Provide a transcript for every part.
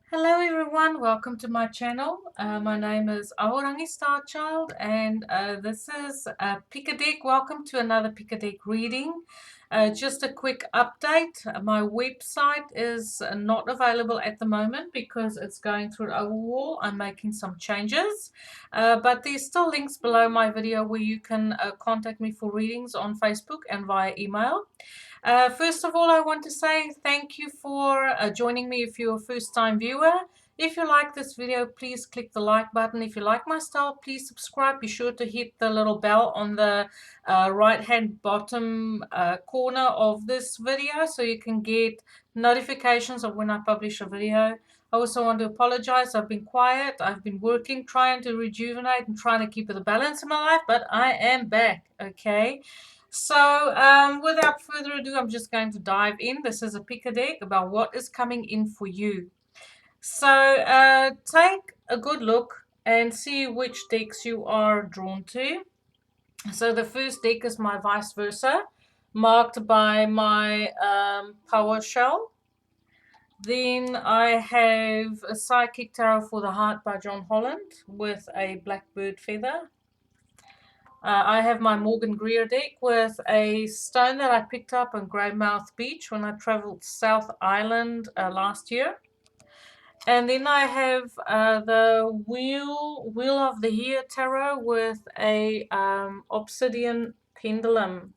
Hello everyone, welcome to my channel. My name is Ahorangi Starchild and this is Pick a Deck. Welcome to another Pick a Deck reading. Just a quick update. My website is not available at the moment because it's going through an overhaul. I'm making some changes, but there's still links below my video where you can contact me for readings on Facebook and via email. First of all, I want to say thank you for joining me if you're a first-time viewer. If you like this video, please click the like button. If you like my style, please subscribe. Be sure to hit the little bell on the right-hand bottom corner of this video so you can get notifications of when I publish a video. I also want to apologize. I've been quiet. I've been working, trying to rejuvenate and trying to keep the balance in my life, but I am back, okay? So without further ado, I'm just going to dive in. This is a pick a deck about what is coming in for you. So take a good look and see which decks you are drawn to. So the first deck is my vice versa, marked by my power shell. Then I have a Psychic Tarot for the Heart by John Holland with a blackbird feather. I have my Greer deck with a stone that I picked up on Greymouth Beach when I traveled South Island last year. And then I have the Wheel of the Year Tarot with a obsidian pendulum.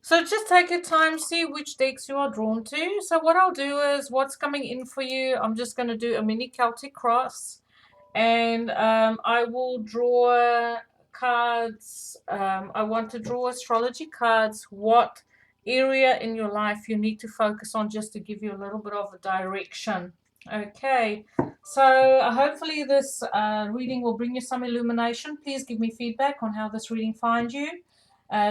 So just take your time, see which decks you are drawn to. So what I'll do is, what's coming in for you, I'm just going to do a mini Celtic cross. And I will draw cards. I want to draw astrology cards. What area in your life you need to focus on, just to give you a little bit of a direction. Okay, so hopefully this reading will bring you some illumination. Please give me feedback on how this reading finds you.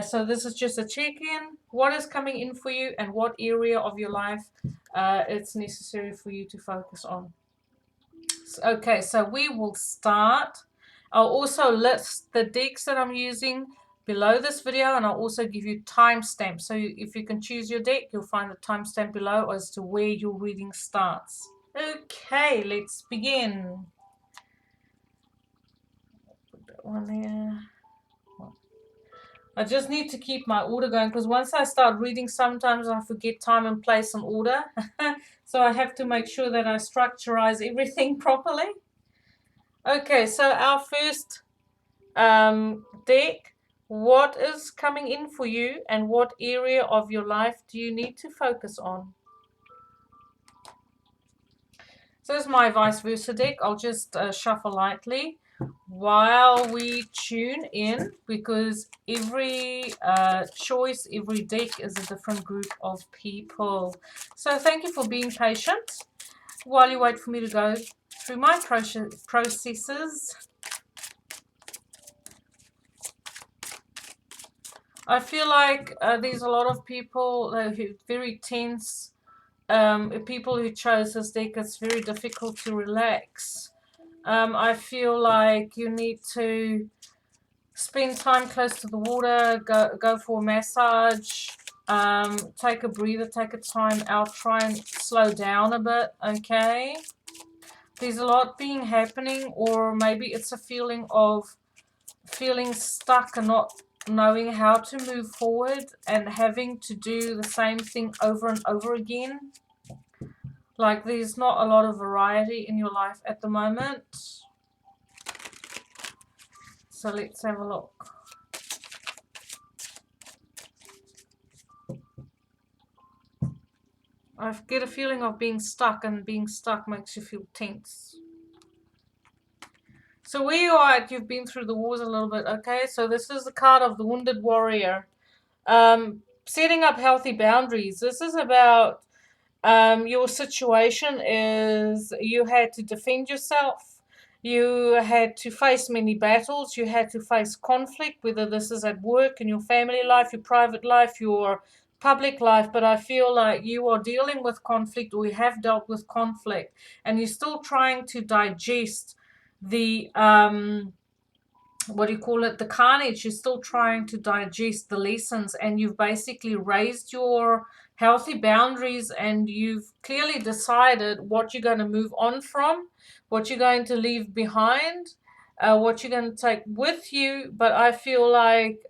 So this is just a check-in. What is coming in for you and what area of your life it's necessary for you to focus on. Okay, so we will start. I'll also list the decks that I'm using below this video, and I'll also give you timestamps. So if you can choose your deck, you'll find the timestamp below as to where your reading starts. Okay, let's begin. Put that one there. I just need to keep my order going because once I start reading, sometimes I forget time and place and order. So I have to make sure that I structurize everything properly. Okay, so our first deck, what is coming in for you and what area of your life do you need to focus on? So this is my vice versa deck. I'll just shuffle lightly while we tune in, because every choice, every deck is a different group of people. So thank you for being patient while you wait for me to go through my processes. I feel like there's a lot of people who are very tense. People who chose this deck, it's very difficult to relax. I feel like you need to spend time close to the water, go for a massage, take a breather, take a time out, try and slow down a bit, okay? There's a lot being happening, or maybe it's a feeling of feeling stuck and not knowing how to move forward and having to do the same thing over and over again. Like there's not a lot of variety in your life at the moment. So let's have a look. I get a feeling of being stuck, and being stuck makes you feel tense. So where you are at, you've been through the wars a little bit, okay? So this is the card of the Wounded Warrior. Setting up healthy boundaries. This is about your situation is you had to defend yourself. You had to face many battles. You had to face conflict, whether this is at work, in your family life, your private life, your public life. But I feel like you are dealing with conflict, or you have dealt with conflict, and you're still trying to digest the what do you call it, the carnage. You're still trying to digest the lessons, and you've basically raised your healthy boundaries, and you've clearly decided what you're going to move on from, what you're going to leave behind, what you're going to take with you. But I feel like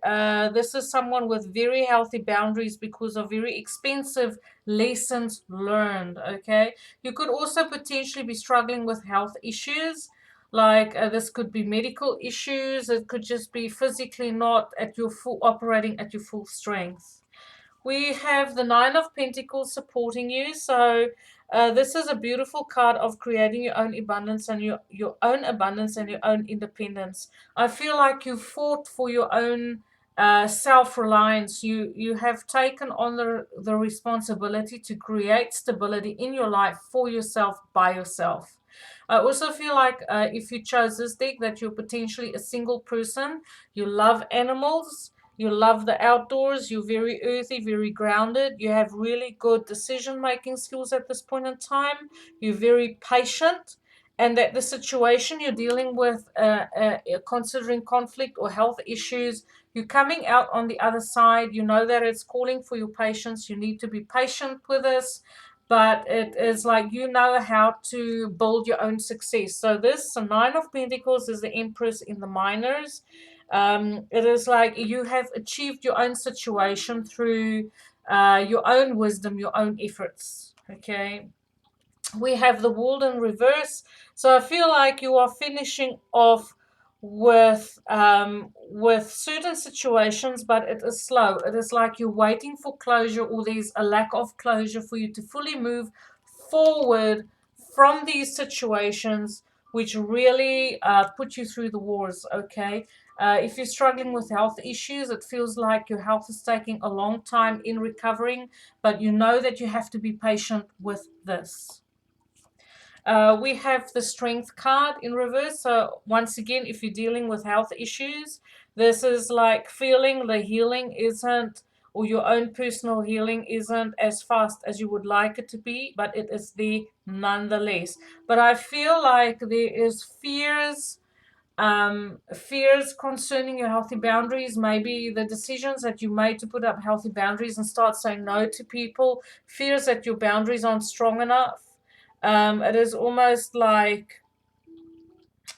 this is someone with very healthy boundaries because of very expensive lessons learned. Okay, you could also potentially be struggling with health issues. Like this could be medical issues. It could just be physically not at your full, operating at your full strength. We have the Nine of Pentacles supporting you. So this is a beautiful card of creating your own abundance and your own abundance and your own independence. I feel like you fought for your own self-reliance. You have taken on the responsibility to create stability in your life for yourself, by yourself. I also feel like if you chose this deck, that you're potentially a single person. You love animals. You love the outdoors. You're very earthy, very grounded. You have really good decision-making skills at this point in time. You're very patient. And that the situation you're dealing with, considering conflict or health issues, you're coming out on the other side. You know that it's calling for your patience. You need to be patient with this. But it is like you know how to build your own success. So this Nine of Pentacles is the Empress in the minors. It is like you have achieved your own situation through your own wisdom, your own efforts. Okay, we have the World in reverse. So I feel like you are finishing off with certain situations, but it is slow. It is like you're waiting for closure, or there's a lack of closure for you to fully move forward from these situations, which really put you through the wars. Okay, if you're struggling with health issues, it feels like your health is taking a long time in recovering, but you know that you have to be patient with this. We have the Strength card in reverse. So once again, if you're dealing with health issues, this is like feeling the healing isn't, or your own personal healing isn't as fast as you would like it to be, but it is there nonetheless. But I feel like there is fears concerning your healthy boundaries, maybe the decisions that you made to put up healthy boundaries and start saying no to people, fears that your boundaries aren't strong enough. It is almost like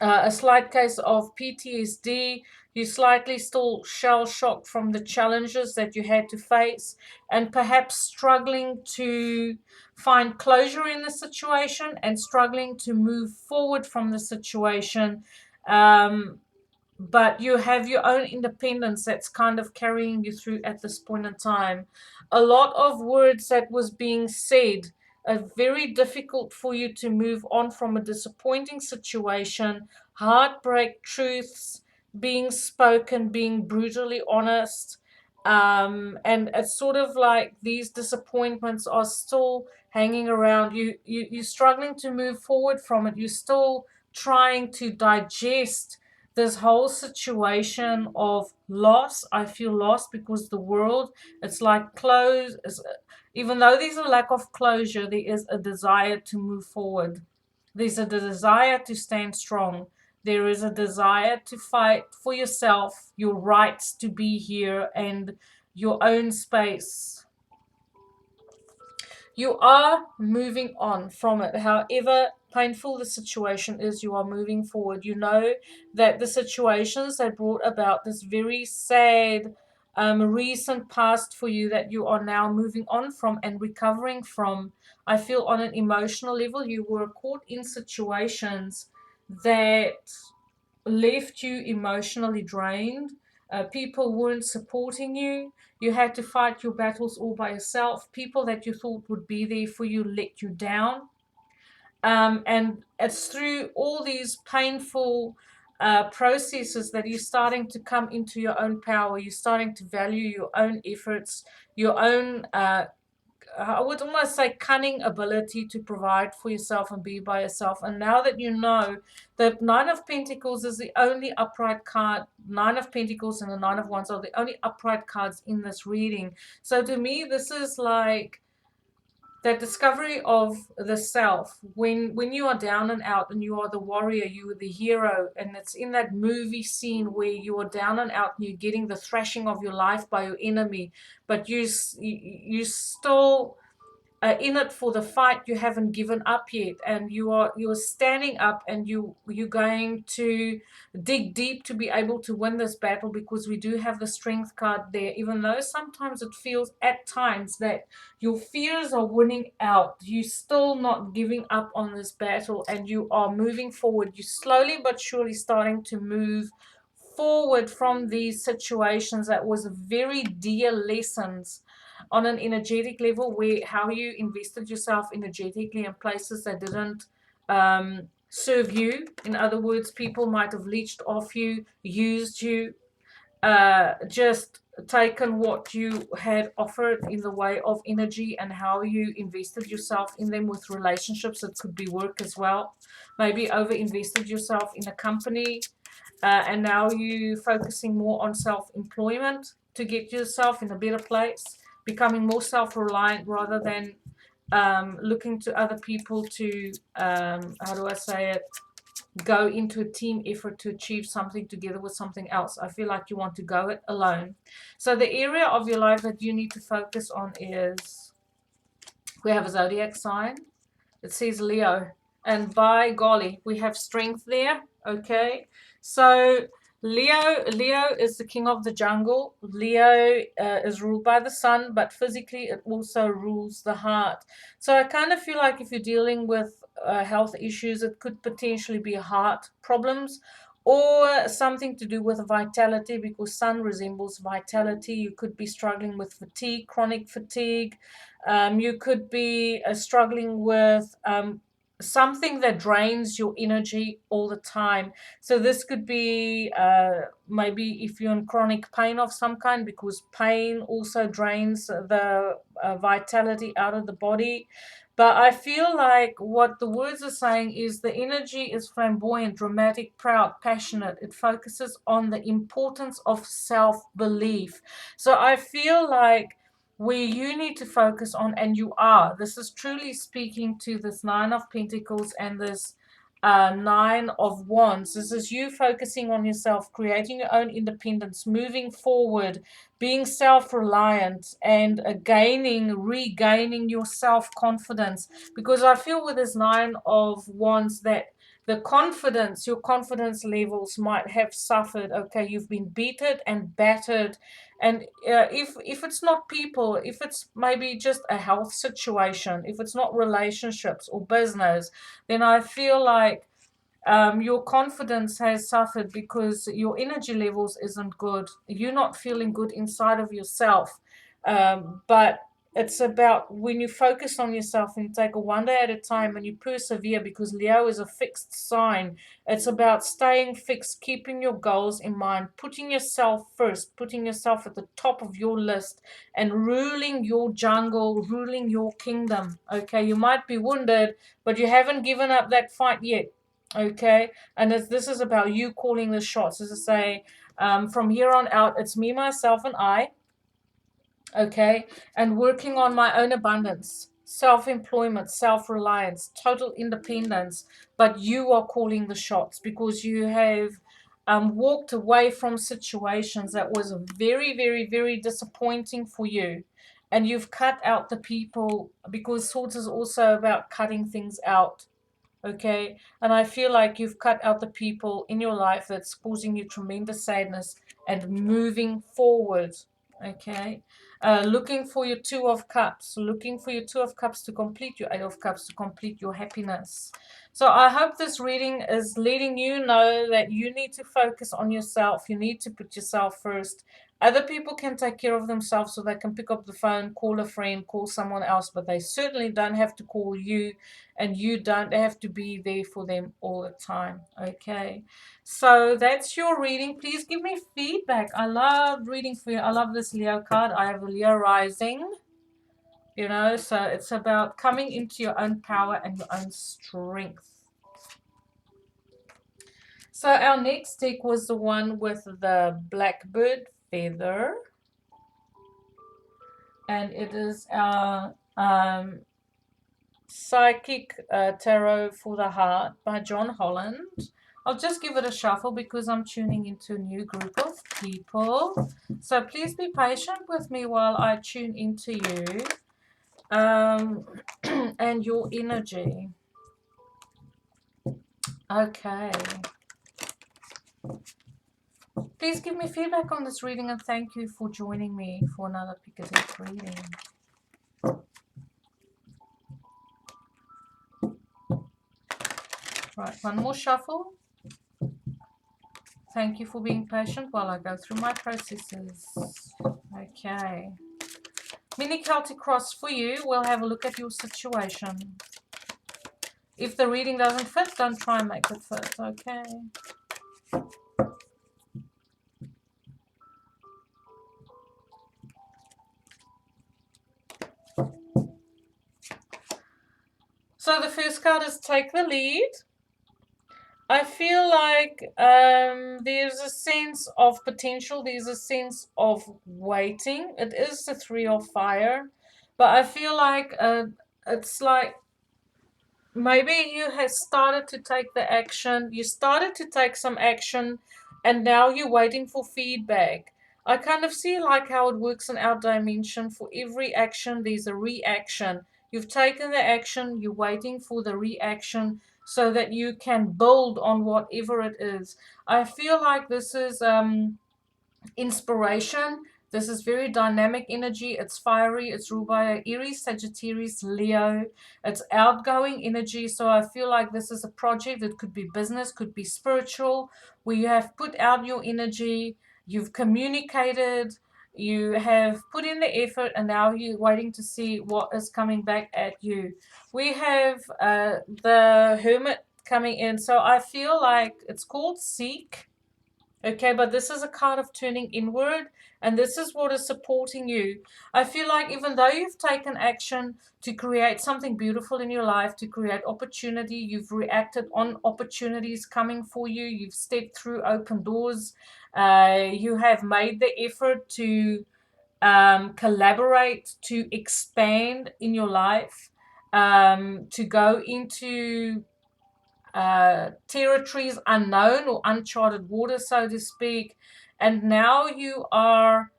a slight case of PTSD. You slightly still shell shocked from the challenges that you had to face, and perhaps struggling to find closure in the situation and struggling to move forward from the situation. But you have your own independence that's kind of carrying you through at this point in time. A lot of words that was being said are very difficult for you to move on from a disappointing situation, heartbreak truths being spoken, being brutally honest. And it's sort of like these disappointments are still hanging around you're struggling to move forward from it. You're still trying to digest this whole situation of loss. I feel lost because the world, it's like closed. Even though there's a lack of closure, there is a desire to move forward. There's a desire to stand strong. There is a desire to fight for yourself, your rights to be here, and your own space. You are moving on from it. However painful the situation is, you are moving forward. You know that the situations that brought about this very sad recent past for you, that you are now moving on from and recovering from. I feel on an emotional level, you were caught in situations that left you emotionally drained. People weren't supporting you. You had to fight your battles all by yourself. People that you thought would be there for you let you down. And it's through all these painful processes that you're starting to come into your own power. You're starting to value your own efforts, your own I would almost say cunning ability to provide for yourself and be by yourself. And now that you know that Nine of Pentacles is the only upright card, Nine of Pentacles and the Nine of Wands are the only upright cards in this reading. So to me, this is like that discovery of the self, when you are down and out and you are the warrior, you are the hero, and it's in that movie scene where you are down and out and you're getting the thrashing of your life by your enemy, but you still in it for the fight. You haven't given up yet, and you're standing up, and you're going to dig deep to be able to win this battle, because we do have the strength card there. Even though sometimes it feels at times that your fears are winning out, you still not giving up on this battle, and you are moving forward. You slowly but surely starting to move forward from these situations that was very dear lessons on an energetic level, where how you invested yourself energetically in places that didn't serve you. In other words, people might have leached off you, used you, just taken what you had offered in the way of energy, and how you invested yourself in them with relationships. It could be work as well. Maybe over invested yourself in a company, and now you focusing more on self-employment to get yourself in a better place, becoming more self-reliant rather than looking to other people to, how do I say it, go into a team effort to achieve something together with something else. I feel like you want to go it alone. So the area of your life that you need to focus on is, we have a zodiac sign. It says Leo. And by golly, we have strength there. Okay. So Leo is the king of the jungle. Leo is ruled by the sun, but physically it also rules the heart. So I kind of feel like if you're dealing with health issues, it could potentially be heart problems, or something to do with vitality, because sun resembles vitality. You could be struggling with fatigue, chronic fatigue. You could be struggling with something that drains your energy all the time. So this could be maybe if you're in chronic pain of some kind, because pain also drains the vitality out of the body. But I feel like what the words are saying is the energy is flamboyant, dramatic, proud, passionate. It focuses on the importance of self-belief. So I feel like where you need to focus on, and you are, this is truly speaking to this Nine of Pentacles and this Nine of Wands. This is you focusing on yourself, creating your own independence, moving forward, being self-reliant, and regaining your self-confidence. Because I feel with this Nine of Wands that your confidence levels might have suffered. Okay, you've been beaten and battered, and if it's not people, if it's maybe just a health situation, if it's not relationships or business, then I feel like your confidence has suffered because your energy levels isn't good. You're not feeling good inside of yourself. But it's about when you focus on yourself and you take it one day at a time and you persevere, because Leo is a fixed sign. It's about staying fixed, keeping your goals in mind, putting yourself first, putting yourself at the top of your list, and ruling your jungle, ruling your kingdom. Okay, you might be wounded, but you haven't given up that fight yet. Okay, and this is about you calling the shots. As I say, from here on out, it's me, myself, and I. Okay, and working on my own abundance, self-employment, self-reliance, total independence. But you are calling the shots, because you have walked away from situations that was very, very, very disappointing for you, and you've cut out the people, because Swords is also about cutting things out. Okay, and I feel like you've cut out the people in your life that's causing you tremendous sadness, and moving forward. Okay, looking for your Two of Cups, looking for your Two of Cups to complete your Eight of Cups, to complete your happiness. So I hope this reading is letting you know that you need to focus on yourself. You need to put yourself first. Other people can take care of themselves, so they can pick up the phone, call a friend, call someone else, but they certainly don't have to call you, and you don't have to be there for them all the time. Okay, so that's your reading. Please give me feedback. I love reading for you. I love this Leo card. I have a Leo rising, you know, so it's about coming into your own power and your own strength. So our next deck was the one with the blackbird feather, and it is our Psychic Tarot for the Heart by John Holland. I'll just give it a shuffle because I'm tuning into a new group of people. So please be patient with me while I tune into you and your energy. Okay. Please give me feedback on this reading and thank you for joining me for another Pick a Deck reading. Right, one more shuffle. Thank you for being patient while I go through my processes. Okay. Mini Celtic Cross for you. We'll have a look at your situation. If the reading doesn't fit, don't try and make it fit, okay? So the first card is Take the Lead. I feel like there's a sense of potential. There's a sense of waiting. It is the Three of Fire. But I feel like it's like maybe you have started to take the action. You started to take some action and now you're waiting for feedback. I kind of see like how it works in our dimension. For every action, there's a reaction. You've taken the action, you're waiting for the reaction so that you can build on whatever it is. I feel like this is inspiration. This is very dynamic energy. It's fiery. It's ruled by Aries, Sagittarius, Leo. It's outgoing energy. So I feel like this is a project. It could be business, could be spiritual, where you have put out your energy, you've communicated, you have put in the effort, and now you're waiting to see what is coming back at you. We have the Hermit coming in. So I feel like it's called Seek. Okay, but this is a card of turning inward, and this is what is supporting you. I feel like even though you've taken action to create something beautiful in your life, to create opportunity, you've reacted on opportunities coming for you, you've stepped through open doors, you have made the effort to collaborate, to expand in your life, to go into territories unknown or uncharted water, so to speak. And now you are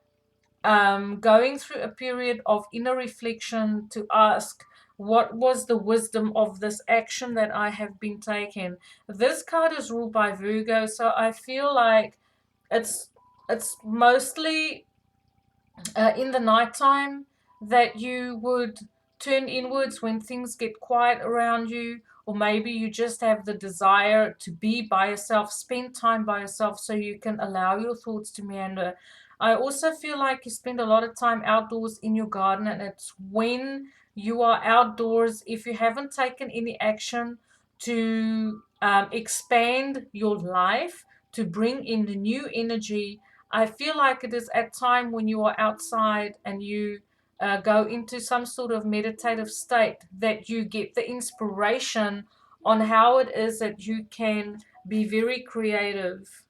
going through a period of inner reflection to ask, what was the wisdom of this action that I have been taking? This card is ruled by Virgo, so I feel like it's mostly in the nighttime that you would turn inwards when things get quiet around you, or maybe you just have the desire to be by yourself, spend time by yourself so you can allow your thoughts to meander. I also feel like you spend a lot of time outdoors in your garden, and it's when you are outdoors, if you haven't taken any action to expand your life, to bring in the new energy, I feel like it is at time when you are outside and you go into some sort of meditative state that you get the inspiration on how it is that you can be very creative.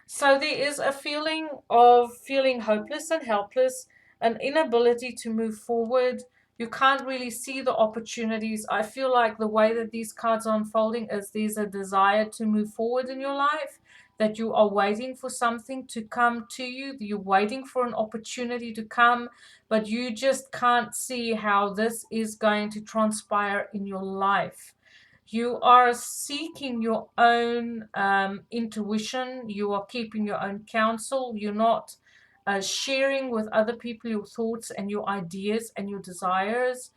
So there is a feeling of feeling hopeless and helpless, an inability to move forward. You can't really see the opportunities. I feel like the way that these cards are unfolding is there's a desire to move forward in your life, that you are waiting for something to come to you. You're waiting for an opportunity to come, but you just can't see how this is going to transpire in your life. You are seeking your own intuition. You are keeping your own counsel. You're not sharing with other people your thoughts and your ideas and your desires.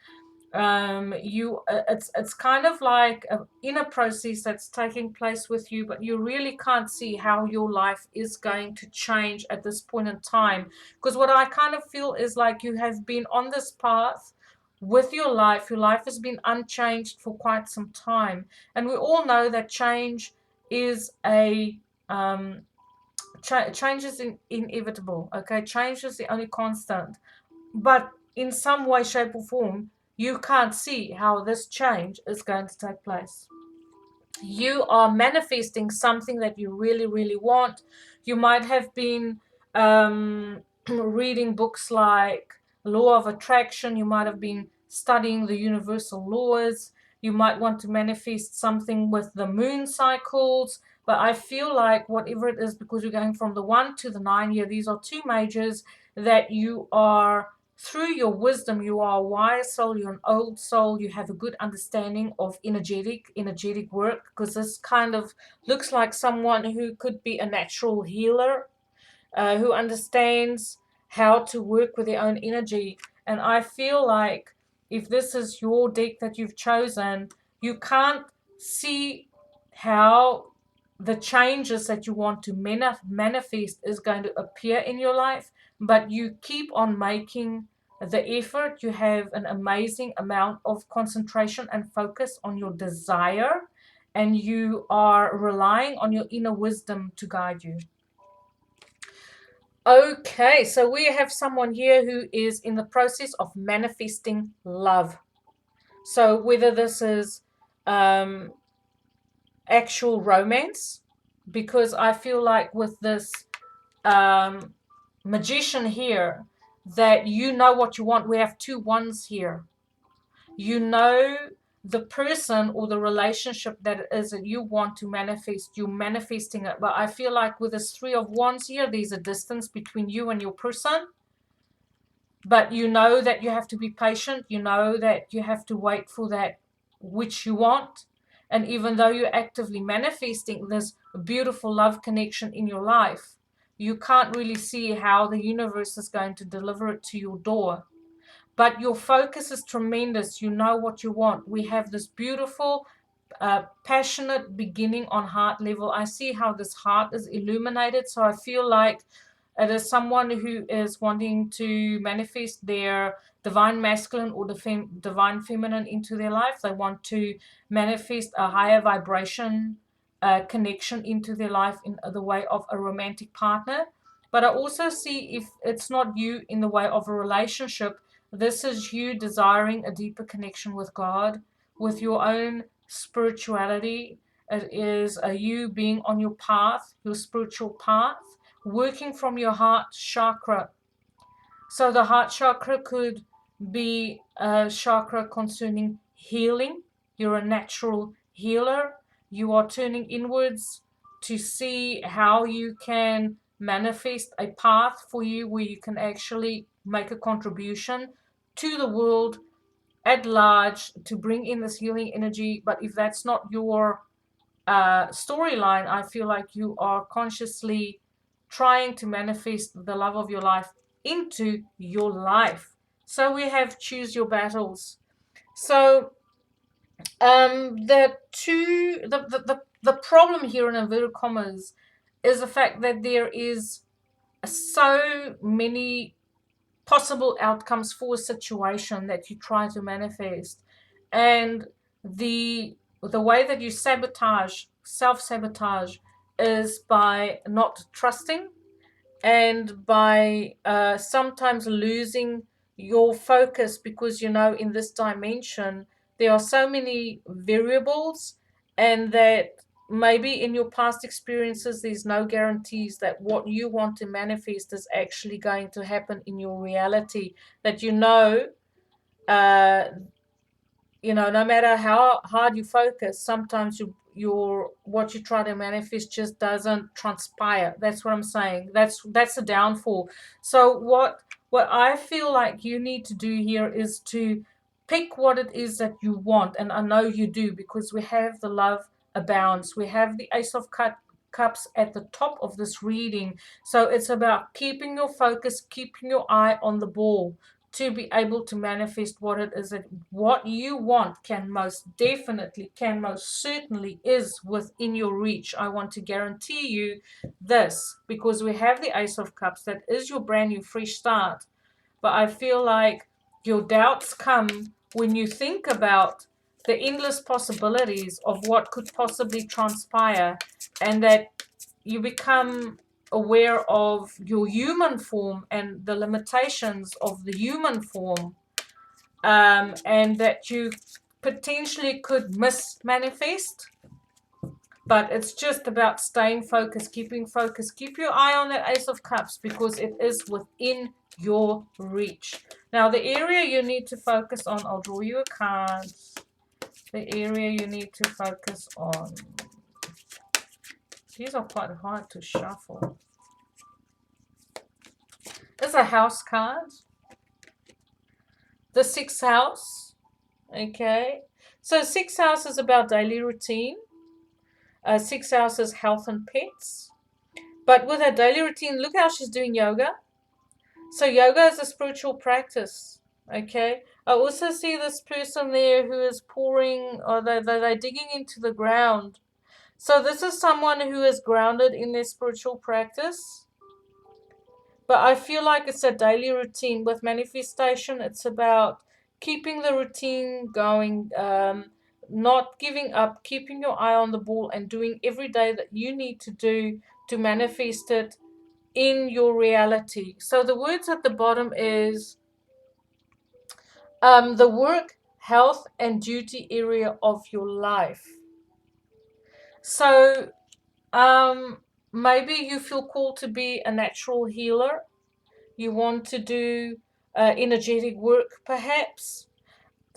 It's kind of like an inner process that's taking place with you, but you really can't see how your life is going to change at this point in time. Because what I kind of feel is like you have been on this path with your life. Your life has been unchanged for quite some time, and we all know that change is a change is inevitable. Okay, change is the only constant, but in some way, shape, or form, you can't see how this change is going to take place. You are manifesting something that you really, really want. You might have been reading books like Law of Attraction. You might have been studying the universal laws. You might want to manifest something with the moon cycles. But I feel like whatever it is, because you're going from the 1 to the 9 here, these are two majors that you are, through your wisdom, you are a wise soul, you're an old soul, you have a good understanding of energetic work, because this kind of looks like someone who could be a natural healer, who understands how to work with their own energy. And I feel like if this is your deck that you've chosen, you can't see how the changes that you want to manifest is going to appear in your life, but you keep on making the effort. You have an amazing amount of concentration and focus on your desire, and you are relying on your inner wisdom to guide you. Okay, so we have someone here who is in the process of manifesting love. So whether this is actual romance, because I feel like with this magician here, that you know what you want. We have 2 ones here. You know the person or the relationship that it is that you want to manifest. You're manifesting it. But I feel like with this 3 of Wands here, there's a distance between you and your person. But you know that you have to be patient. You know that you have to wait for that which you want. And even though you're actively manifesting this beautiful love connection in your life, you can't really see how the universe is going to deliver it to your door. But your focus is tremendous. You know what you want. We have this beautiful, passionate beginning on heart level. I see how this heart is illuminated. So I feel like it is someone who is wanting to manifest their divine masculine or the divine feminine into their life. They want to manifest a higher vibration connection into their life in the way of a romantic partner. But I also see, if it's not you in the way of a relationship, this is you desiring a deeper connection with God, with your own spirituality. It is you being on your path, your spiritual path, working from your heart chakra. So the heart chakra could be a chakra concerning healing. You're a natural healer. You are turning inwards to see how you can manifest a path for you where you can actually make a contribution to the world at large to bring in this healing energy. But if that's not your storyline, I feel like you are consciously trying to manifest the love of your life into your life. So we have choose your battles. So the problem here in inverted commas is the fact that there is so many possible outcomes for a situation that you try to manifest, and the way that you self-sabotage is by not trusting, and by sometimes losing your focus, because in this dimension there are so many variables, and that maybe in your past experiences there's no guarantees that what you want to manifest is actually going to happen in your reality. That uh, no matter how hard you focus, sometimes what you try to manifest just doesn't transpire. That's what I'm saying. That's a downfall. So what I feel like you need to do here is to pick what it is that you want, and I know you do, because we have the love abounds. We have the Ace of Cups at the top of this reading. So it's about keeping your focus, keeping your eye on the ball, to be able to manifest what it is that what you want most certainly is within your reach. I want to guarantee you this, because we have the Ace of Cups. That is your brand new fresh start. But I feel like your doubts come when you think about the endless possibilities of what could possibly transpire, and that you become aware of your human form and the limitations of the human form, and that you potentially could manifest. But it's just about staying focused, keeping focused. Keep your eye on that Ace of Cups, because it is within your reach. Now, the area you need to focus on, I'll draw you a card. The area you need to focus on. These are quite hard to shuffle. It's a house card. The 6th house. Okay. So 6th house is about daily routine. 6th house is health and pets. But with her daily routine, look how she's doing yoga. So yoga is a spiritual practice. Okay. I also see this person there who is pouring, or they're digging into the ground. So this is someone who is grounded in their spiritual practice. But I feel like it's a daily routine. With manifestation, it's about keeping the routine going, not giving up, keeping your eye on the ball, and doing every day that you need to do to manifest it in your reality. So the words at the bottom is the work, health, and duty area of your life. So maybe you feel called to be a natural healer. You want to do energetic work, perhaps.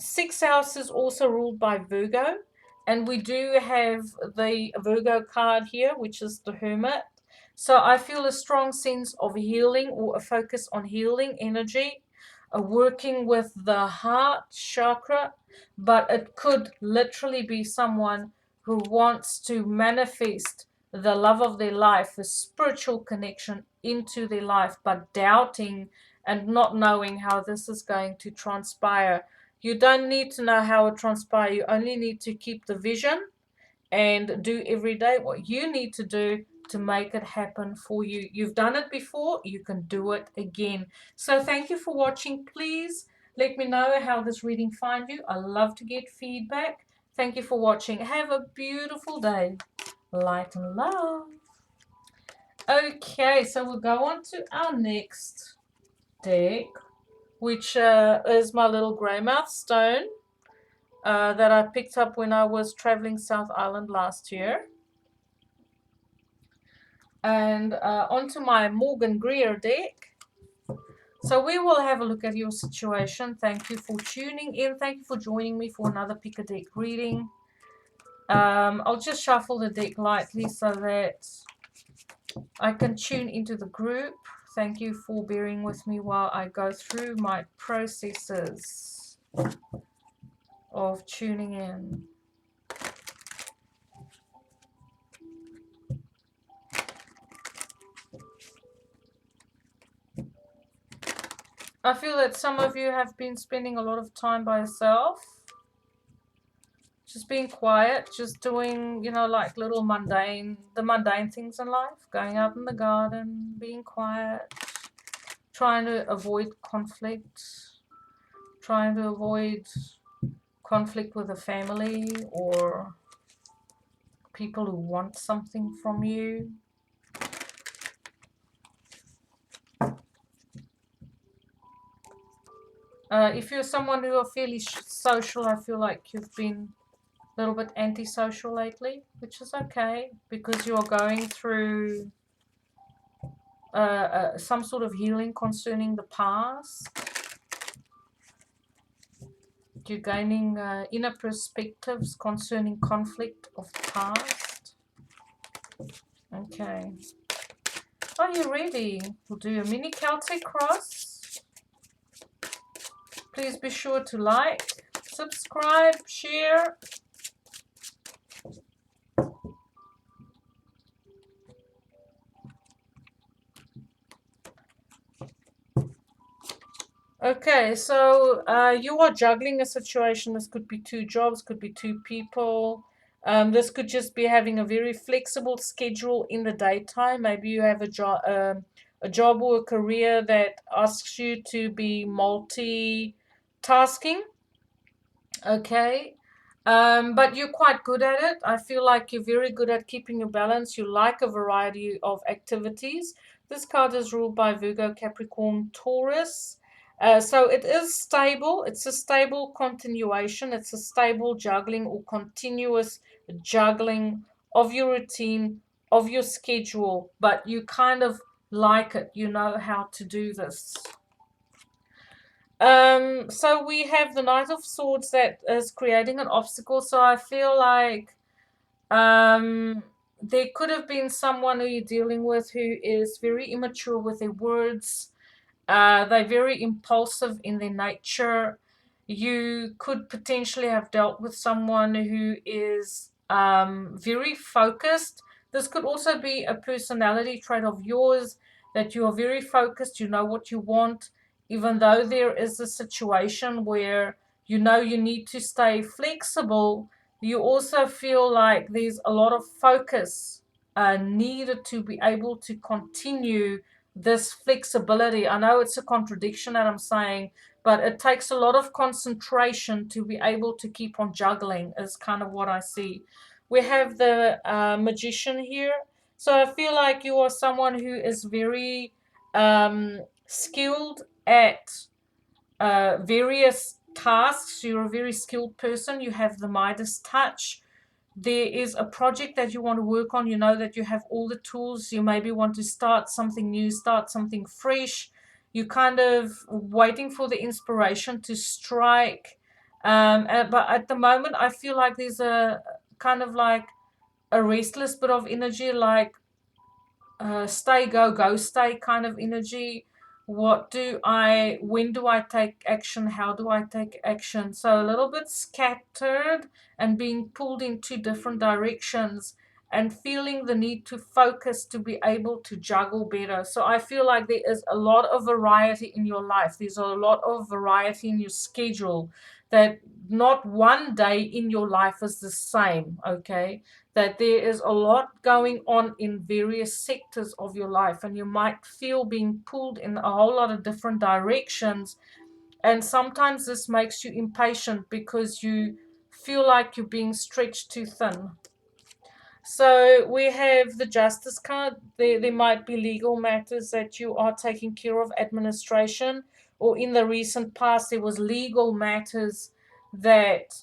6th house is also ruled by Virgo, and we do have the Virgo card here, which is the Hermit. So I feel a strong sense of healing, or a focus on healing energy, working with the heart chakra, but it could literally be someone who wants to manifest the love of their life, a spiritual connection into their life, but doubting and not knowing how this is going to transpire. You don't need to know how it transpires. You only need to keep the vision and do every day what you need to do to make it happen for you. You've done it before, you can do it again. So thank you for watching. Please let me know how this reading finds you. I love to get feedback. Thank you for watching. Have a beautiful day. Light and love. Okay, so we'll go on to our next deck, which is my little greymouth stone that I picked up when I was traveling South Island last year. And onto my Morgan Greer deck. So we will have a look at your situation. Thank you for tuning in. Thank you for joining me for another pick a deck reading. I'll just shuffle the deck lightly so that I can tune into the group. Thank you for bearing with me while I go through my processes of tuning in. I feel that some of you have been spending a lot of time by yourself, just being quiet, just doing, like little mundane things in life, going out in the garden, being quiet, trying to avoid conflict, trying to avoid conflict with a family or people who want something from you. If you're someone who are fairly social, I feel like you've been a little bit antisocial lately, which is okay because you're going through some sort of healing concerning the past. You're gaining inner perspectives concerning conflict of the past. Okay. Are you ready? We'll do a mini Celtic cross. Please be sure to like, subscribe, share. Okay, so you are juggling a situation. This could be 2 jobs, could be 2 people. This could just be having a very flexible schedule in the daytime. Maybe you have a job or a career that asks you to be multitasking. Okay. But you're quite good at it. I feel like you're very good at keeping your balance. You like a variety of activities. This card is ruled by Virgo, Capricorn, Taurus. So it is stable. It's a stable continuation. It's a stable juggling or continuous juggling of your routine, of your schedule. But you kind of like it. You know how to do this. So we have the Knight of Swords that is creating an obstacle. So I feel like there could have been someone who you're dealing with who is very immature with their words. They're very impulsive in their nature. You could potentially have dealt with someone who is very focused. This could also be a personality trait of yours, that you are very focused, you know what you want, even though there is a situation where you know you need to stay flexible. You also feel like there's a lot of focus needed to be able to continue this flexibility. I know it's a contradiction that I'm saying, but it takes a lot of concentration to be able to keep on juggling, is kind of what I see. We have the magician here. So I feel like you are someone who is very skilled at various tasks. You're a very skilled person. You have the Midas touch. There is a project that you want to work on. You know that you have all the tools. You maybe want to start something new, start something fresh. You're kind of waiting for the inspiration to strike. But at the moment, I feel like there's a kind of like a restless bit of energy, like stay, go, stay kind of energy. When do I take action? How do I take action? So a little bit scattered and being pulled in two different directions and feeling the need to focus to be able to juggle better. So I feel like there is a lot of variety in your life. There's a lot of variety in your schedule, that not one day in your life is the same, okay? That there is a lot going on in various sectors of your life, and you might feel being pulled in a whole lot of different directions. And sometimes this makes you impatient because you feel like you're being stretched too thin. So we have the Justice card. There might be legal matters that you are taking care of, administration, or in the recent past there was legal matters that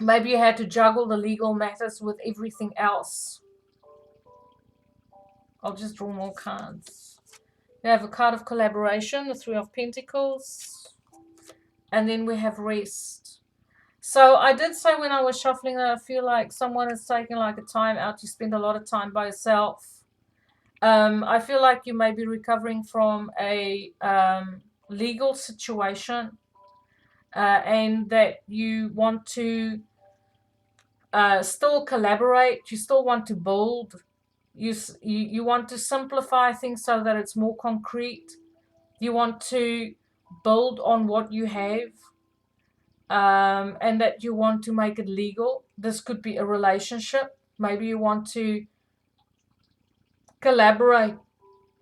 maybe you had to juggle the legal matters with everything else. I'll just draw more cards. We have a card of collaboration, the Three of Pentacles, and then we have rest. So I did say when I was shuffling that I feel like someone is taking like a time out to spend a lot of time by yourself. I feel like you may be recovering from a legal situation, and that you want to still collaborate. You still want to build. You want to simplify things so that it's more concrete. You want to build on what you have, and that you want to make it legal. This could be a relationship. Maybe you want to collaborate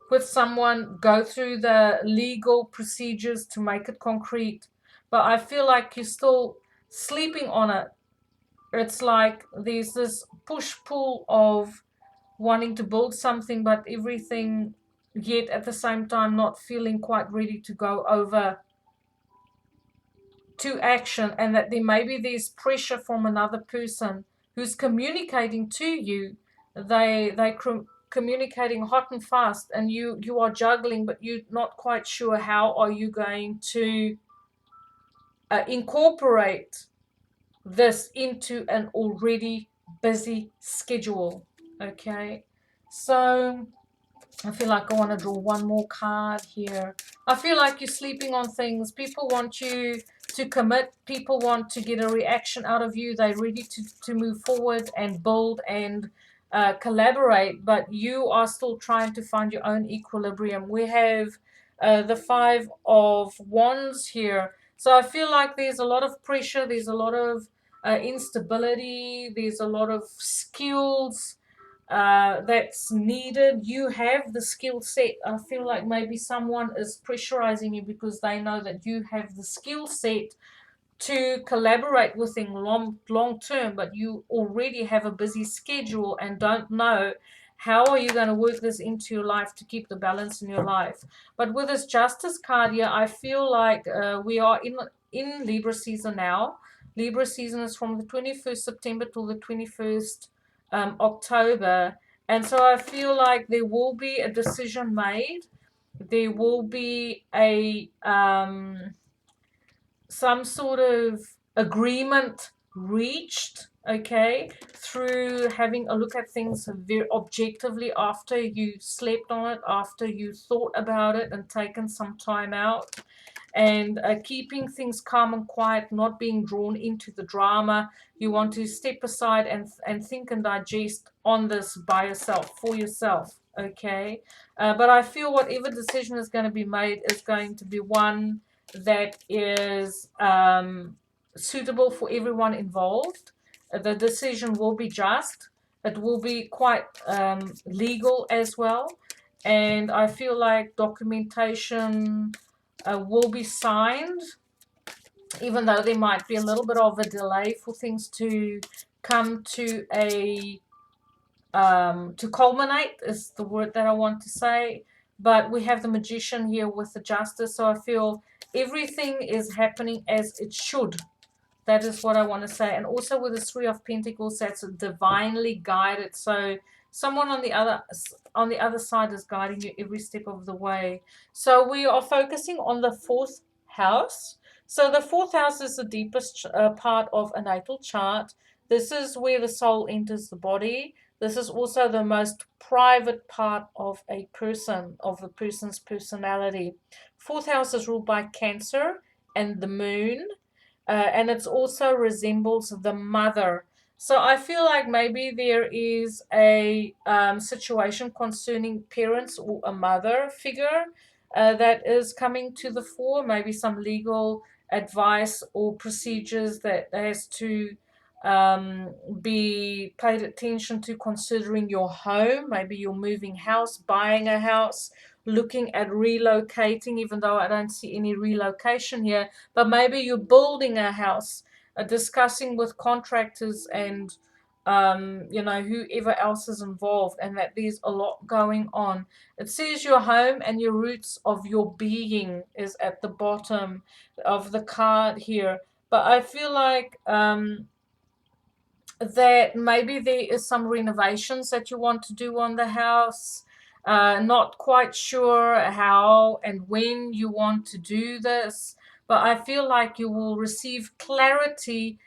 with someone, go through the legal procedures to make it concrete. But I feel like you're still sleeping on it. It's like there's this push-pull of wanting to build something, but everything, yet at the same time not feeling quite ready to go over to action, and that there's pressure from another person who's communicating to you. They communicating hot and fast, and you are juggling, but you're not quite sure how are you going to incorporate this into an already busy schedule. Okay, so I feel like I want to draw one more card here. I feel like you're sleeping on things. People want you to commit. People want to get a reaction out of you. They're ready to move forward and build and collaborate, but you are still trying to find your own equilibrium. We have the Five of Wands here. So I feel like there's a lot of pressure. There's a lot of instability. There's a lot of skills that's needed. You have the skill set. I feel like maybe someone is pressurizing you because they know that you have the skill set to collaborate with them long term, but you already have a busy schedule and don't know how are you going to work this into your life to keep the balance in your life. But with this Justice card here, I feel like we are in Libra season now. Libra season is from the 21st September till the 21st October. And so I feel like there will be a decision made there will be a some sort of agreement reached, okay, through having a look at things very objectively after you slept on it, after you thought about it and taken some time out, and keeping things calm and quiet, not being drawn into the drama. You want to step aside and think and digest on this by yourself, for yourself, okay? But I feel whatever decision is going to be made is going to be one that is suitable for everyone involved. The decision will be just. It will be quite legal as well. And I feel like documentation will be signed, even though there might be a little bit of a delay for things to come to a to culminate is the word that I want to say. But we have the magician here with the justice, so I feel everything is happening as it should. That is what I want to say. And also with the Three of Pentacles, that's divinely guided. So someone on the other side is guiding you every step of the way. So we are focusing on the fourth house. So the fourth house is the deepest part of a natal chart. This is where the soul enters the body. This is also the most private part of a person, of a person's personality. Fourth house is ruled by Cancer and the moon. And it also resembles the mother. So I feel like maybe there is a situation concerning parents or a mother figure that is coming to the fore, maybe some legal advice or procedures that has to be paid attention to considering your home. Maybe you're moving house, buying a house, looking at relocating, even though I don't see any relocation here. But maybe you're building a house, discussing with contractors and whoever else is involved, and that there's a lot going on. It says your home and your roots of your being is at the bottom of the card here. But I feel like that maybe there is some renovations that you want to do on the house. Not quite sure how and when you want to do this, but I feel like you will receive clarity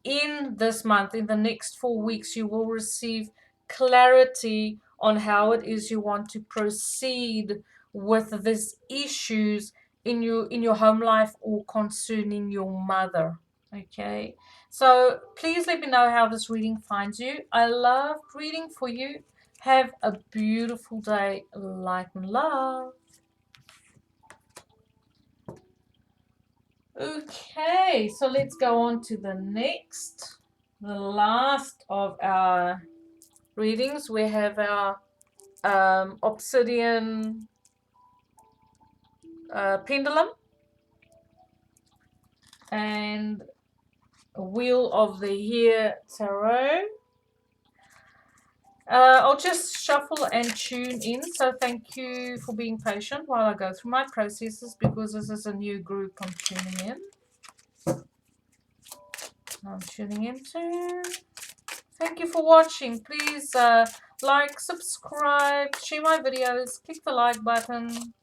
in this month. In the next 4 weeks, you will receive clarity on how it is you want to proceed with these issues in your home life or concerning your mother. Okay, so please let me know how this reading finds you. I love reading for you. Have a beautiful day. Light and love. Okay, so let's go on to the last of our readings. We have our obsidian pendulum and Wheel of the Year tarot. I'll just shuffle and tune in, so thank you for being patient while I go through my processes, because this is a new group I'm tuning in. I'm tuning into. Thank you for watching. Please like, subscribe, share my videos, click the like button,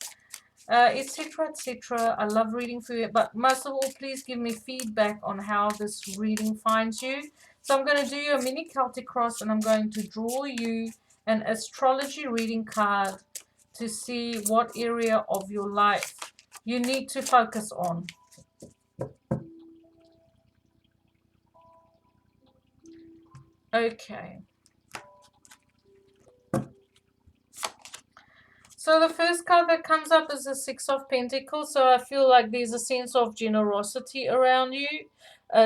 etc, etc. I love reading for you, but most of all, please give me feedback on how this reading finds you. So I'm going to do you a mini Celtic cross, and I'm going to draw you an astrology reading card to see what area of your life you need to focus on. Okay. So the first card that comes up is the Six of Pentacles. So I feel like there's a sense of generosity around you.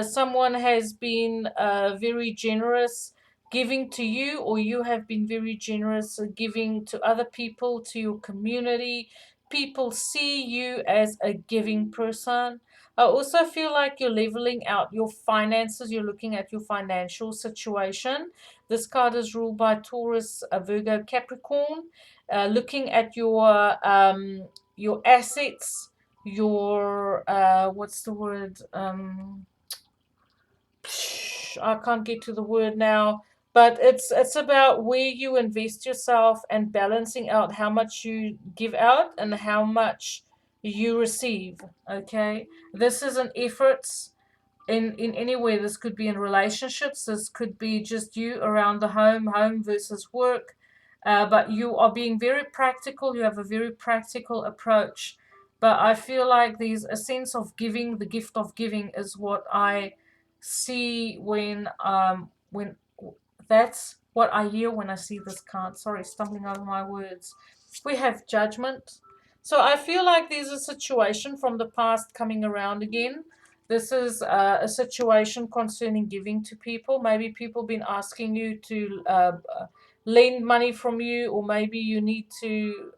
Someone has been very generous giving to you, or you have been very generous giving to other people, to your community. People see you as a giving person. I also feel like you're leveling out your finances. You're looking at your financial situation. This card is ruled by Taurus, Virgo, Capricorn. Looking at your assets, your what's the word? I can't get to the word now. But it's about where you invest yourself and balancing out how much you give out and how much you receive. Okay, this is an effort in any way. This could be in relationships, this could be just you around the home versus work, but you are being very practical. You have a very practical approach, but I feel like there's a sense of giving. The gift of giving is what I see when that's what I hear when I see this card. Sorry, stumbling over my words. We have judgment. So I feel like there's a situation from the past coming around again. This is a situation concerning giving to people. Maybe people been asking you to lend money from you, or maybe you need to,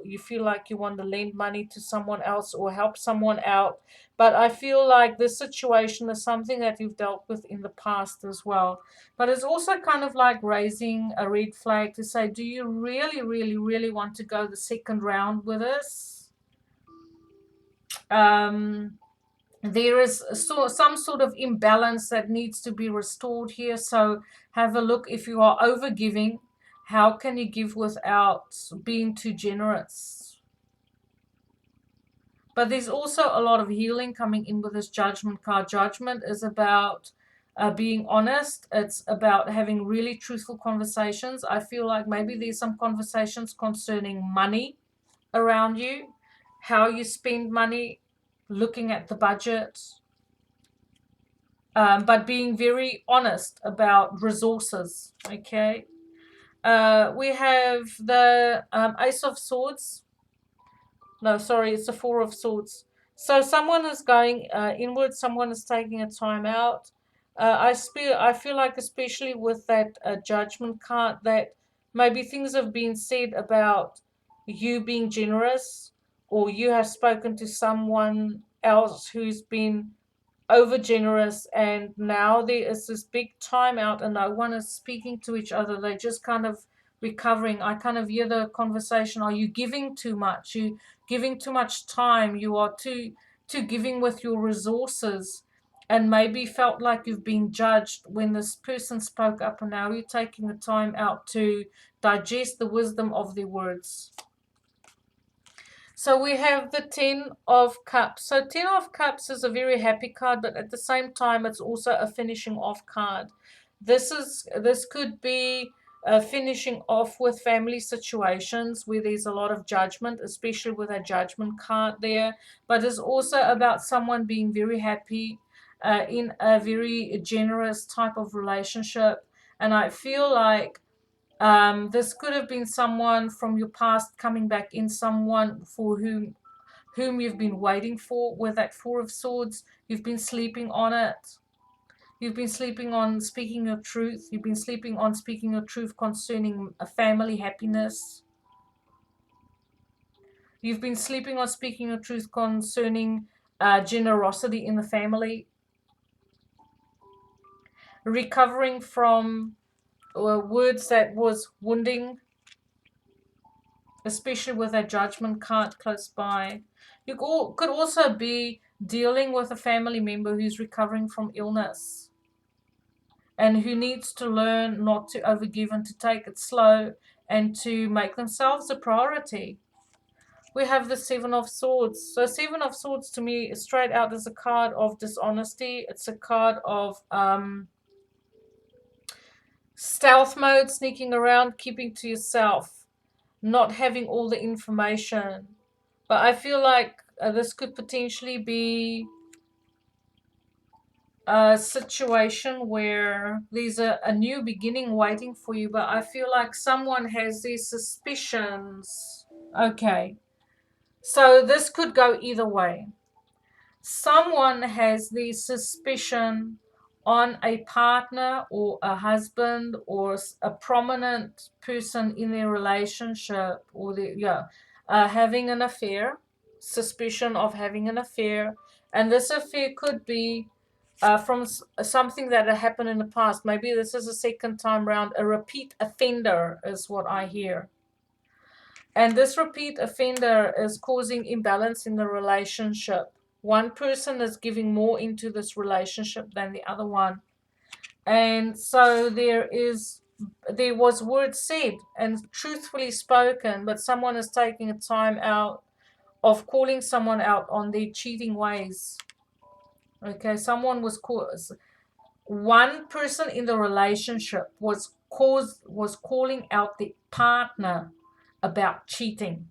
you feel like you want to lend money to someone else or help someone out. But I feel like this situation is something that you've dealt with in the past as well. But it's also kind of like raising a red flag to say, do you really, really, really want to go the second round with us? There is some sort of imbalance that needs to be restored here. So have a look. If you are over giving, how can you give without being too generous? But there's also a lot of healing coming in with this judgment card. Judgment is about being honest. It's about having really truthful conversations. I feel like maybe there's some conversations concerning money around you, how you spend money, looking at the budget, but being very honest about resources. Okay. We have the Ace of Swords. No, sorry, it's the Four of Swords. So someone is going inward, someone is taking a time out. I feel like, especially with that judgment card, that maybe things have been said about you being generous, or you have spoken to someone else who's been over generous, and now there is this big time out and no one is speaking to each other. They're just kind of recovering. I kind of hear the conversation, are you giving too much? You giving too much time? You are too giving with your resources, and maybe felt like you've been judged when this person spoke up, and now you're taking the time out to digest the wisdom of their words. So we have the Ten of Cups. So Ten of Cups is a very happy card, but at the same time, it's also a finishing off card. This could be finishing off with family situations where there's a lot of judgment, especially with a judgment card there. But it's also about someone being very happy in a very generous type of relationship. And I feel like this could have been someone from your past coming back in, someone for whom you've been waiting for. With that Four of Swords, you've been sleeping on it. You've been sleeping on speaking your truth. You've been sleeping on speaking your truth concerning a family happiness. You've been sleeping on speaking your truth concerning generosity in the family. Recovering from words that was wounding, especially with a judgment card close by. You could also be dealing with a family member who's recovering from illness and who needs to learn not to overgive and to take it slow and to make themselves a priority. We have the Seven of Swords. So Seven of Swords to me is straight out as a card of dishonesty. It's a card of stealth mode, sneaking around, keeping to yourself, not having all the information. But I feel like this could potentially be a situation where there's a new beginning waiting for you, but I feel like someone has these suspicions. Okay, so this could go either way. Someone has the suspicion on a partner or a husband or a prominent person in their relationship, or having an affair, suspicion of having an affair. And this affair could be from something that had happened in the past. Maybe this is a second time round. A repeat offender is what I hear. And this repeat offender is causing imbalance in the relationship. One person is giving more into this relationship than the other one. And so there was words said and truthfully spoken, but someone is taking a time out of calling someone out on their cheating ways. Okay, one person in the relationship was calling out the partner about cheating.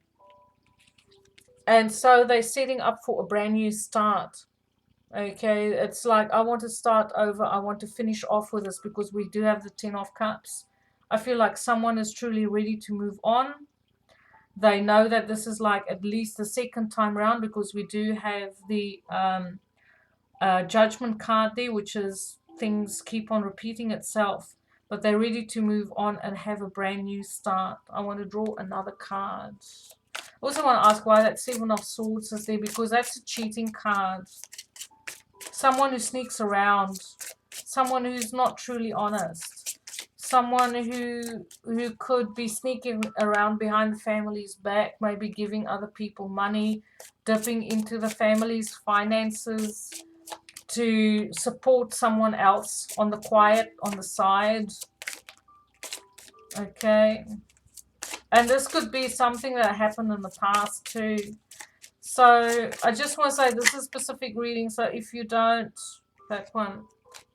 And so they're setting up for a brand new start. Okay, it's like, I want to start over. I want to finish off with this, because we do have the 10 of Cups. I feel like someone is truly ready to move on. They know that this is like at least the second time round, because we do have the Judgment card there, which is things keep on repeating itself. But they're ready to move on and have a brand new start. I want to draw another card. I also want to ask why that 7 of Swords is there, because that's a cheating card. Someone who sneaks around, someone who's not truly honest, someone who could be sneaking around behind the family's back, maybe giving other people money, dipping into the family's finances to support someone else on the quiet, on the side. Okay, and this could be something that happened in the past too. So I just want to say this is specific reading, so if you don't, that one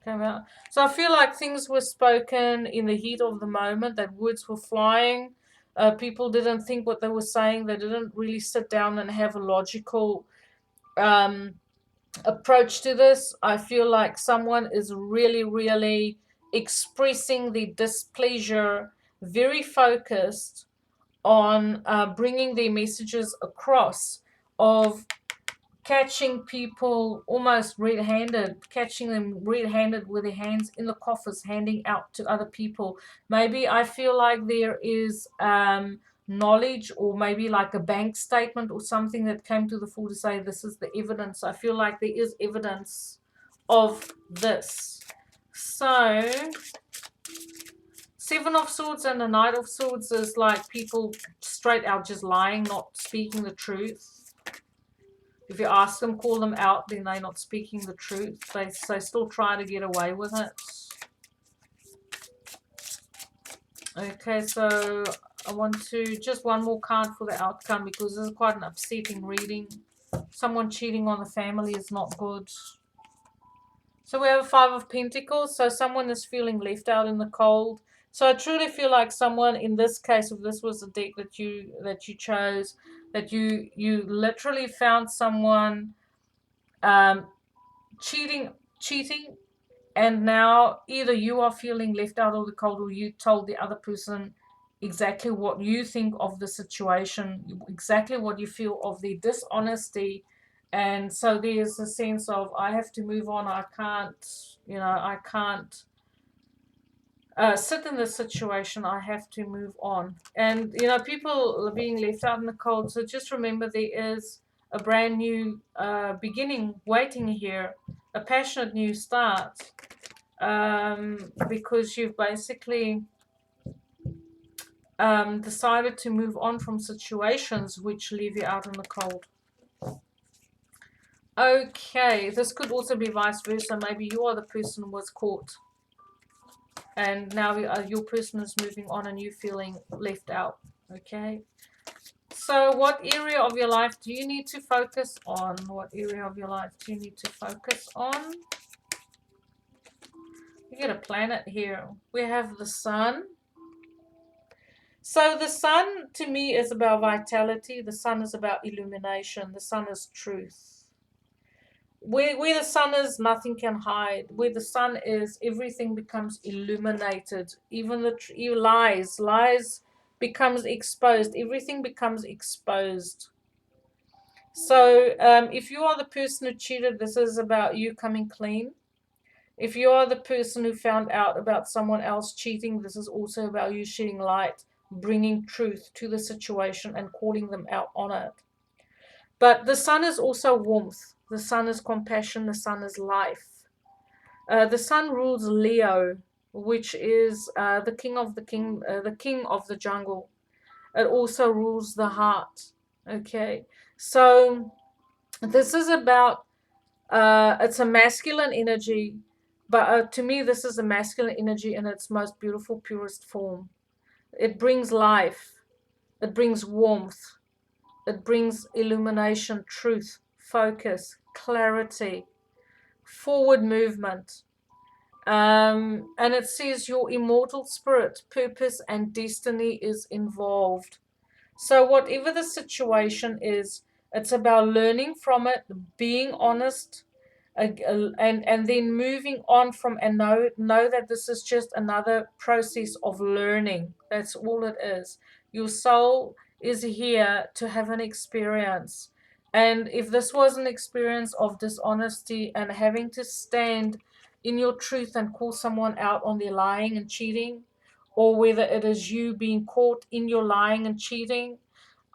came out. So I feel like things were spoken in the heat of the moment, that words were flying. People didn't think what they were saying. They didn't really sit down and have a logical approach to this. I feel like someone is really, really expressing the displeasure, very focused on bringing their messages across, of catching people almost red-handed, catching them red-handed with their hands in the coffers, handing out to other people. Maybe I feel like there is knowledge, or maybe like a bank statement or something that came to the fore to say this is the evidence. I feel like there is evidence of this. So 7 of Swords and the Knight of Swords is like people straight out just lying, not speaking the truth. If you ask them, call them out, then they're not speaking the truth. They still try to get away with it. Okay, so I want to, just one more card for the outcome, because this is quite an upsetting reading. Someone cheating on the family is not good. So we have a 5 of Pentacles. So someone is feeling left out in the cold. So I truly feel like someone, in this case, if this was the deck that you chose, that you literally found someone cheating, and now either you are feeling left out of the cold, or you told the other person exactly what you think of the situation, exactly what you feel of the dishonesty. And so there's a sense of, I have to move on. I can't, I can't sit in this situation. I have to move on. And, people are being left out in the cold. So just remember, there is a brand new beginning waiting here, a passionate new start, because you've basically decided to move on from situations which leave you out in the cold. Okay, this could also be vice versa. Maybe you are the person who was caught, and now your person is moving on and you feeling left out. Okay, so what area of your life do you need to focus on? What area of your life do you need to focus on? We get a planet here. We have the sun. So the sun, to me, is about vitality. The sun is about illumination. The sun is truth. Where the sun is, nothing can hide. Where the sun is, everything becomes illuminated. Even the lies becomes exposed. Everything becomes exposed. So if you are the person who cheated, this is about you coming clean. If you are the person who found out about someone else cheating, this is also about you shedding light, bringing truth to the situation and calling them out on it. But the sun is also warmth. The sun is compassion. The sun is life. The sun rules Leo, which is the king of the jungle. It also rules the heart. Okay, so this is about it's a masculine energy, But to me, this is a masculine energy in its most beautiful, purest form. It brings life. It brings warmth. It brings illumination, truth, focus, clarity, forward movement. And it says your immortal spirit, purpose, and destiny is involved. So, whatever the situation is, it's about learning from it, being honest, and then moving on from, and know that this is just another process of learning. That's all it is. Your soul is here to have an experience, and if this was an experience of dishonesty and having to stand in your truth and call someone out on their lying and cheating, or whether it is you being caught in your lying and cheating,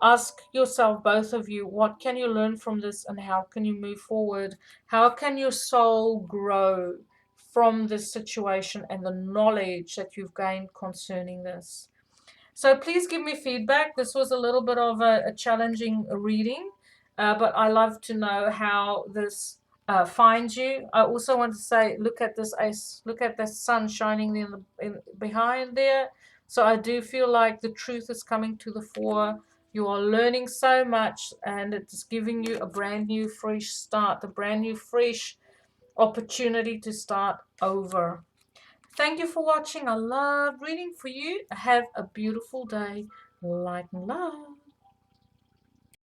ask yourself, both of you, what can you learn from this and how can you move forward? How can your soul grow from this situation and the knowledge that you've gained concerning this? So please give me feedback. This was a little bit of a challenging reading, but I love to know how this finds you. I also want to say, look at this ice, look at the sun shining behind there. So I do feel like the truth is coming to the fore. You are learning so much, and it's giving you a brand new, fresh start, a brand new, fresh opportunity to start over. Thank you for watching. I love reading for you. Have a beautiful day. Light and love.